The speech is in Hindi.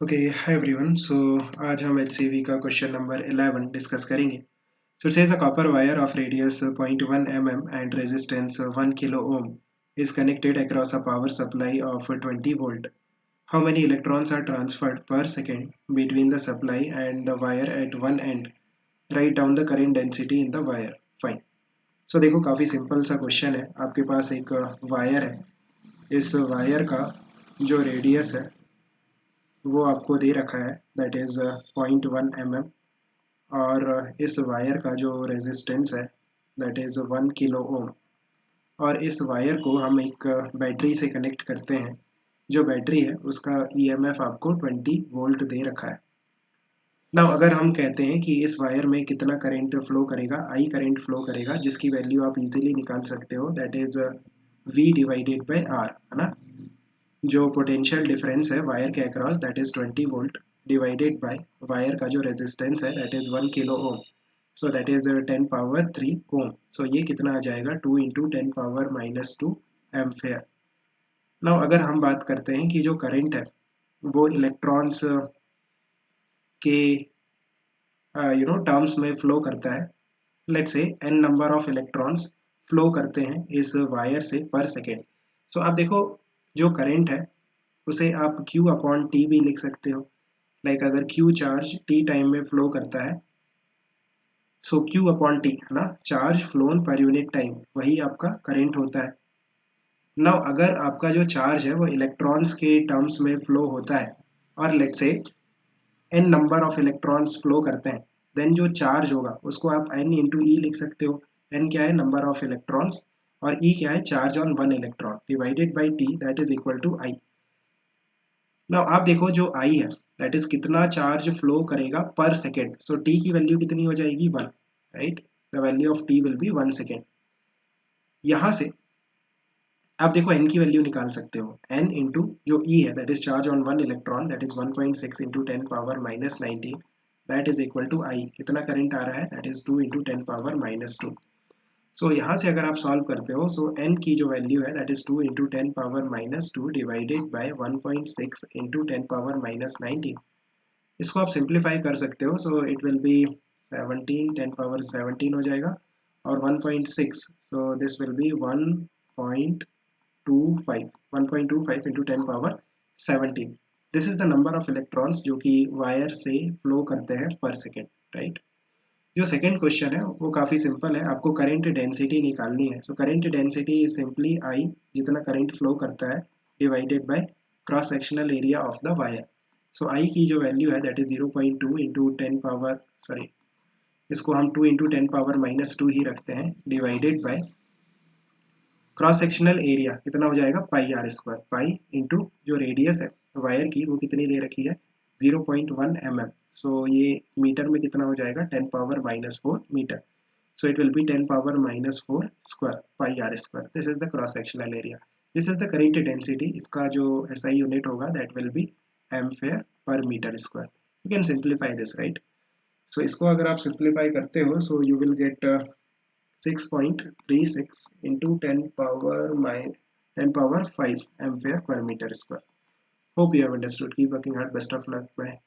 ओके हाय एवरीवन सो आज हम एचसीवी का क्वेश्चन नंबर 11 डिस्कस करेंगे. So it says a copper wire of radius 0.1 mm and resistance 1 kilo ohm is connected across a power supply of 20 volt. How many electrons are transferred per second between the supply and the wire at one end? Write down the current density in the wire. Fine. So देखो काफ़ी सिंपल सा क्वेश्चन है. आपके पास एक वायर है. इस वायर का जो रेडियस है वो आपको दे रखा है, दैट इज़ 0.1 mm. और इस वायर का जो रेजिस्टेंस है दैट इज़ 1 किलो ओम. और इस वायर को हम एक बैटरी से कनेक्ट करते हैं. जो बैटरी है उसका ईएमएफ आपको 20 वोल्ट दे रखा है. नाउ अगर हम कहते हैं कि इस वायर में कितना करंट फ्लो करेगा, आई करंट फ्लो करेगा, जिसकी वैल्यू आप इजीली निकाल सकते हो, that is V divided by R, है ना. जो पोटेंशियल डिफरेंस है वायर के across that is 20 volt divided by wire का जो रेजिस्टेंस है that is 1 kilo ohm. So that is 10 power 3 ओम. सो ये कितना आ जाएगा 2 इंटू 10 पावर माइनस 2 एम्फेयर. नाउ अगर हम बात करते हैं कि जो करंट है वो इलेक्ट्रॉन्स के टर्म्स में फ्लो करता है. Let's say n number of electrons flow करते हैं इस वायर से पर सेकेंड. सो आप देखो जो करंट है उसे आप Q अपॉन टी भी लिख सकते हो. लाइक अगर Q चार्ज t टाइम में फ्लो करता है सो Q अपॉन टी, है ना, charge phloem per unit time, वही आपका करंट होता है. नाउ अगर आपका जो चार्ज है वो इलेक्ट्रॉन्स के टर्म्स में फ्लो होता है और let's say n number of electrons flow करते हैं, देन जो चार्ज होगा उसको आप n इंटू ई लिख सकते हो. n क्या है, नंबर ऑफ इलेक्ट्रॉन्स, और e क्या है, charge on one electron, divided by T, that is equal to I. Now आप देखो जो I है दैट इज कितना चार्ज फ्लो करेगा पर सेकेंड. सो t की वैल्यू कितनी हो जाएगी 1, right. The value of t will be 1 second. यहाँ से आप देखो n की वैल्यू निकाल सकते हो. n इंटू जो E है that is charge on one electron, that is 1.6 into 10 power minus 19, that is equal to I. कितना करंट आ रहा है, that is 2 into 10 power minus 2. So यहाँ से अगर आप सॉल्व करते हो सो n की जो वैल्यू है that is 2 into 10 power minus 2 divided by 1.6 into 10 power minus 19. इसको आप सिंप्लीफाई कर सकते हो. So it will be 17, 10 power 17 हो जाएगा, और 1.6, so this will be 1.25 into 10 power 17. This is the number of electrons जो कि वायर से फ्लो करते हैं पर सेकेंड, राइट. जो सेकेंड क्वेश्चन है वो काफ़ी सिंपल है. आपको करंट डेंसिटी निकालनी है. So current density is simply I, जितना करंट फ्लो करता है, divided by cross sectional area of the wire. So I की जो वैल्यू है that is 0.2 into 10 power, sorry, इसको हम 2 इंटू 10 पावर माइनस 2 ही रखते हैं, divided by cross sectional area कितना हो जाएगा पाई आर स्क्वायर. पाई इंटू जो रेडियस है वायर की वो कितनी दे रखी है 0.1 mm. सो ये मीटर में कितना हो जाएगा 10 power minus 4 metre. So it will be 10 power minus 4 square pi r square. This is the cross sectional area. This is the current density. इसका जो SI unit होगा that will be ampere per meter square. You can simplify this, right? So इसको अगर आप simplify करते हो so you will get 6.36 into 10 power 5 ampere per meter square. Hope you have understood. Keep working hard. Best of luck. Bye.